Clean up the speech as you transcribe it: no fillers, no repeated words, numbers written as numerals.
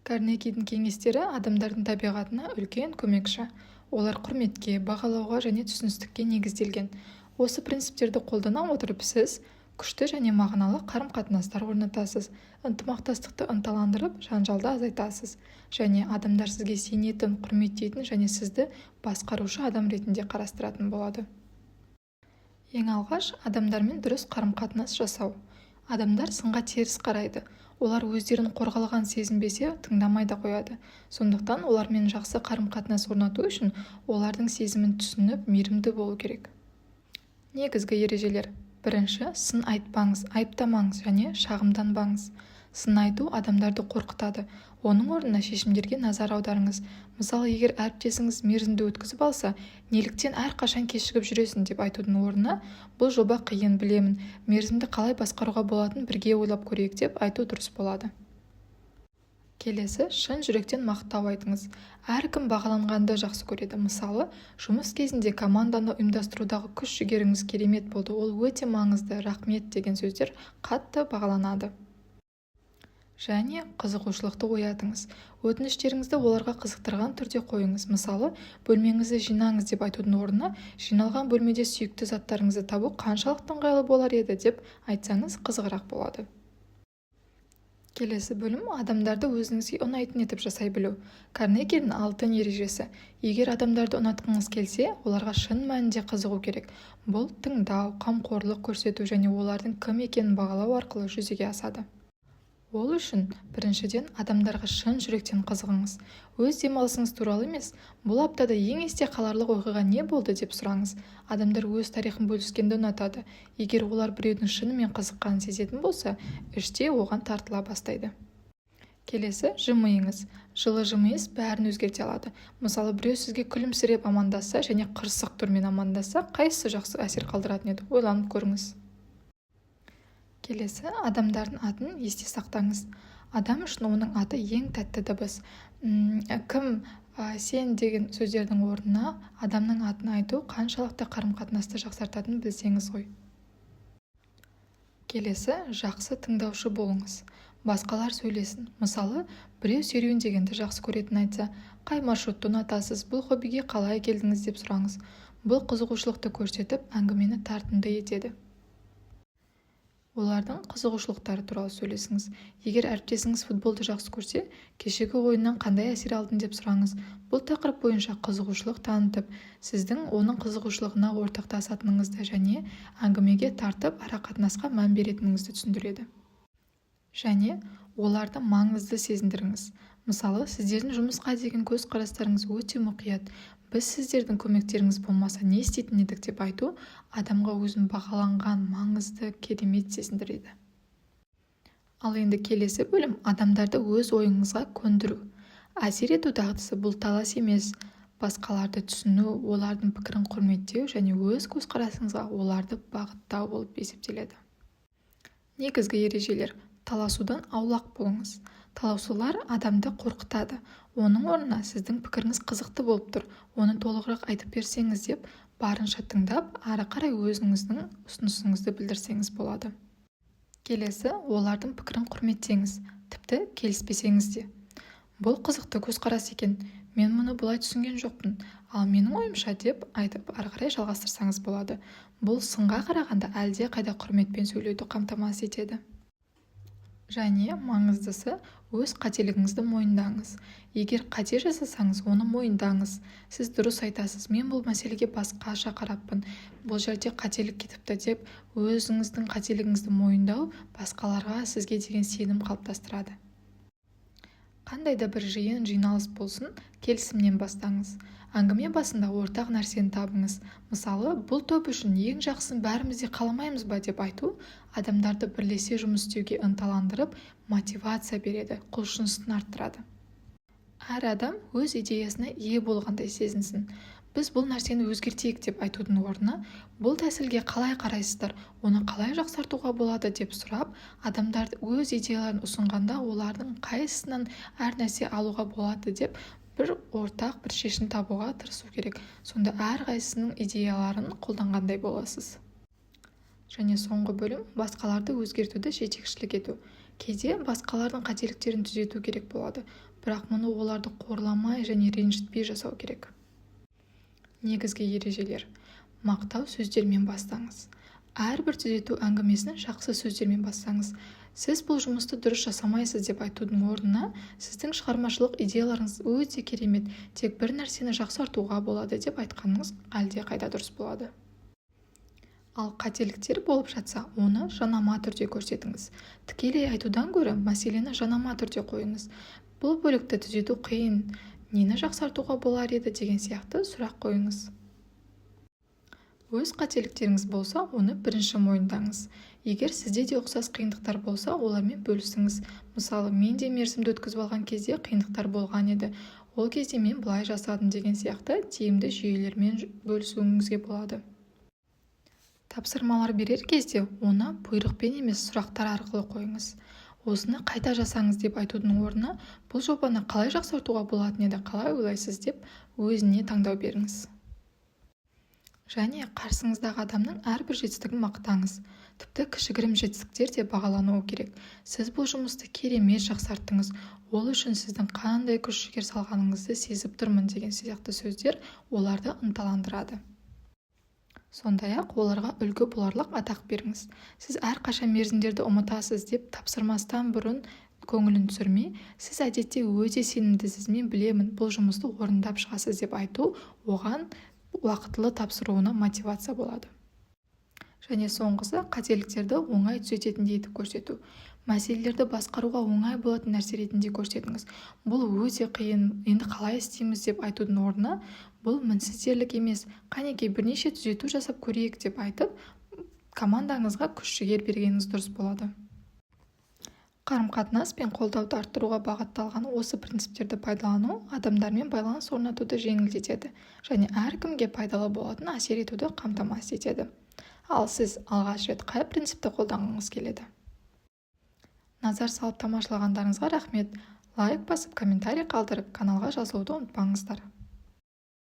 Карнегидің кеңестері адамдардың табиғатына үлкен көмекші. Олар құрметке, бағалауға және түсіністікке негізделген. Осы принциптерді қолдана отырып сіз күшті және мағыналы қарым-қатынастар орнатасыз, ынтымақтастықты ынталандырып, жанжалды азайтасыз, және адамдар сізге сенетін, құрметтейтін және сізді басқарушы адам ретінде қарастыратын болады. Ең алғаш, адамдармен дұрыс қарым-қатынас жасау. Адамдар сынға теріс қарайды. Олар өздерін қорғалған сезінбесе, тыңдамай да қояды. Сондықтан олармен жақсы қарым-қатынас орнату үшін олардың сезімін түсініп, мейірімді болу керек. Негізгі ережелер. Бірінші, сын айтпаңыз, айыптамаңыз және шағымданбаңыз. Сын айту адамдарды қорқытады. Оның орнына шешімдерге назар аударыңыз. Мысалы, егер әріптесіңіз мерзімді өткізіп алса, неліктен әрқашан кешігіп жүресің деп айтудың орнына, бұл жоба қиын, білемін, мерзімді қалай басқаруға болатынын бірге ойлап көрейік деп айту дұрыс болады. Келесі, шын жүректен мақтау айтыңыз. Әркім бағаланғанды жақсы көреді. Мысалы, жұмыс кезінде команданы ұйымдастырудағы күш-жігеріңіз керемет болды. Ол өте маңызды, рахмет деген сөздер қатты бағаланады. Және қызығушылықты оятыңыз. Өтініштеріңізді оларға қызықтырған түрде қойыңыз. Мысалы, бөлмеңізді жинаңыз деп айтудың орнына, жиналған бөлмеде сүйікті заттарыңызды табу қаншалықты ыңғайлы болар еді деп айтсаңыз қызығырақ болады. Келесі бөлім адамдарды өзіңізге ұнайтын етіп жасай білу. Карнегидің алтын ережесі. Егер адамдарды ұнатқыңыз келсе, оларға шын мәнінде қызығу керек. Бұл тыңдау, қамқорлық көрсету және олардың кім екенін бағалау арқылы жүзеге асады. Ол үшін біріншіден адамдарға шын жүректен қызығыңыз. Өз демалысыңыз туралы емес, бұл аптада ең есте қаларлық оқиға не болды деп сұраңыз. Адамдар өз тарихын бөліскенді ұнатады. Егер олар біреудің шынымен қызыққанын сезетін болса, іште оған тартыла бастайды. Келесі, жымиыңыз. Жылы жымиыс бәрін өзгерте алады. Мысалы, біреу сізге күлімсіреп амандасса және қырсық түрмен амандасса, қайсысы жақсы әсер қалдыратын еді? Ойланып көріңіз. Келесі, адамдардың атын есте сақтаңыз. Адам үшін оның аты ең тәтті дыбыс. Кім, сен деген сөздердің орнына адамның атын айту қаншалықты қарым-қатынасты жақсартатынын білсеңіз ғой. Келесі, жақсы тыңдаушы болыңыз. Басқалар сөйлесін. Мысалы, біреу серуен дегенді жақсы көретін айтса, қай маршрутты ұнатасыз, бұл хоббиге қалай келдіңіз деп сұраңыз. Бұл қызығушылықты көрсетіп, әңгімені тартымды етеді. Олардың қызығушылықтары туралы сөйлесіңіз. Егер әріптесіңіз футболды жақсы көрсе, кешегі ойыннан қандай әсер алдың деп сұраңыз. Бұл тақырып бойынша қызығушылық танытып, сіздің оның қызығушылығына ортақтасатыныңызды және әңгімеге тартып арақатынасқа мән беретініңізді түсіндіреді. Және оларды маңызды сезіндіріңіз. Мысалы, сіздердің жұмысқа деген көзқарастарыңыз өте мұқият. Біз сіздердің көмектеріңіз болмаса не істейтін едік деп айту адамға өзін бағаланған, маңызды, керемет сезіндіреді. Ал енді келесі бөлім адамдарды өз ойыңызға көндіру. Әсер ету дағдысы бұл талас емес. Басқаларды түсіну, олардың пікірін құрметтеу және өз көзқарасыңызға оларды бағыттау болып есептеледі. Негізгі ережелер. Таласудан аулақ болыңыз. Таласулар адамды қорқытады. Оның орнына сіздің пікіріңіз қызықты болып тұр, оны толығырақ айтып берсеңіз деп, барынша тыңдап, ары қарай өзіңіздің ұсынысыңызды білдірсеңіз болады. Келесі, олардың пікірін құрметтеңіз, тіпті келіспесеңіз де. Бұл қызықты көзқарас екен, мен мұны бұлай түсінген жоқпын, ал менің ойымша деп айтып, ары қарай жалғастырсаңыз болады. Бұл сынға қарағанда әлде қайда құрметпен сөйлеуді қамтамасыз етеді. Және маңыздысы, өз қателігіңізді мойындаңыз. Егер қате жасасаңыз, оны мойындаңыз. Сіз дұрыс айтасыз, мен бұл мәселеге басқаша қараппын. Бұл жерде қателік кетіпті деп, өзіңіздің қателігіңізді мойындау басқаларға сізге деген сенім қалыптастырады. Қандай да бір жиналыс болсын, келісімнен бастаңыз. Әңгіме басында ортақ нәрсені табыңыз. Мысалы, бұл топ үшін ең жақсысын бәріміз де қаламаймыз ба деп айту, адамдарды бірлесе жұмыс істеуге ынталандырып, мотивация береді, құлшынысын арттырады. Әр адам өз идеясына ие болғандай сезінсін. Біз бұл нәрсені өзгертейік деп айтудың орнына, бұл тәсілге қалай қарайсыздар, оны қалай жақсартуға болады деп сұрап, адамдарды өз идеяларын ұсынғанда олардың қайсысынан әр нәрсе алуға болады деп бір шешім табуға тырысу керек. Сонда әрқайсысының идеяларын қолданғандай боласыз. Және соңғы бөлім, басқаларды өзгертуді жетекшілік ету. Кейде басқалардың қателіктерін түзету керек болады, бірақ мұны оларды қорламай және ренжітпей жасау керек. Негізгі ережелер. Мақтау сөздермен бастаңыз. Әрбір түзету әңгімесін жақсы сөздермен бастаңыз. Сіз бұл жұмысты дұрыс жасамайсыз деп айтудың орнына, сіздің шығармашылық идеяларыңыз өте керемет, тек бір нәрсені жақсартуға болады деп айтқаныңыз әлде қайда дұрыс болады. Ал қателіктер болып жатса, оны жанама түрде көрсетіңіз. Тікелей айтудан гөрі мәселені жанама түрде қойыңыз. Бұл бөлікті түзету қиын, нені жақсартуға болар еді деген сияқты сұрақ қойыңыз. Өз қателіктеріңіз болса, оны бірінші мойындаңыз. Егер сізде де ұқсас қиындықтар болса, олармен бөлісіңіз. Мысалы, мен де мерзімді өткізіп алған кезде қиындықтар болған еді. Ол кезде мен былай жасадым деген сияқты тиімді жүйелермен бөлісуіңізге болады. Тапсырмалар берер кезде оны бұйрықпен емес сұрақтар арқылы қойыңыз. Осыны қайта жасаңыз деп айтудың орнына, бұл жобаны қалай жақсартуға болатын еді, қалай ойлайсыз деп өзіне таңдау беріңіз. Және қарсыңыздағы адамның әрбір жетістігін мақтаңыз. Тіпті кішігірім жетістіктер де бағалануы керек. Сіз бұл жұмысты керемет жақсарттыңыз. Ол үшін сіздің қандай күш-жігер салғаныңызды сезіп тұрмын деген сияқты сөздер оларды ынталандырады. Сондай-ақ оларға үлгі боларлық атақ беріңіз. Сіз әрқашан мерзімдерді ұмытасыз деп тапсырмастан бұрын көңілін түсірмей, сіз әдетте өте сенімдісіз, мен білемін, бұл жұмысты орындап шығасыз деп айту оған уақытылы тапсыруына мотивация болады. Және соңғысы, қателіктерді оңай түзететіндей етіп көрсету. Мәселелерді басқаруға оңай болатын нәрсе ретінде көрсетіңіз. Бұл өте қиын, енді қалай істейміз деп айтудың орнына, бұл мінсіздерлік емес, қанекей бірнеше түзету жасап көрейік деп айтып, командаңызға күш-жігер бергеніңіз дұрыс болады. Қарым-қатынас пен қолдауды арттыруға бағытталған осы принциптерді пайдалану адамдармен байланыс орнатуды жеңілдетеді және әркімге пайдалы болатын әсер етуді қамтамасыз етеді. Ал сіз алғаш рет қай принципті қолданғыңыз келеді? Назар салып тамашалағандарыңызға рахмет. Лайк басып, комментарий қалдырып, каналға жазылуды ұмытпаңыздар.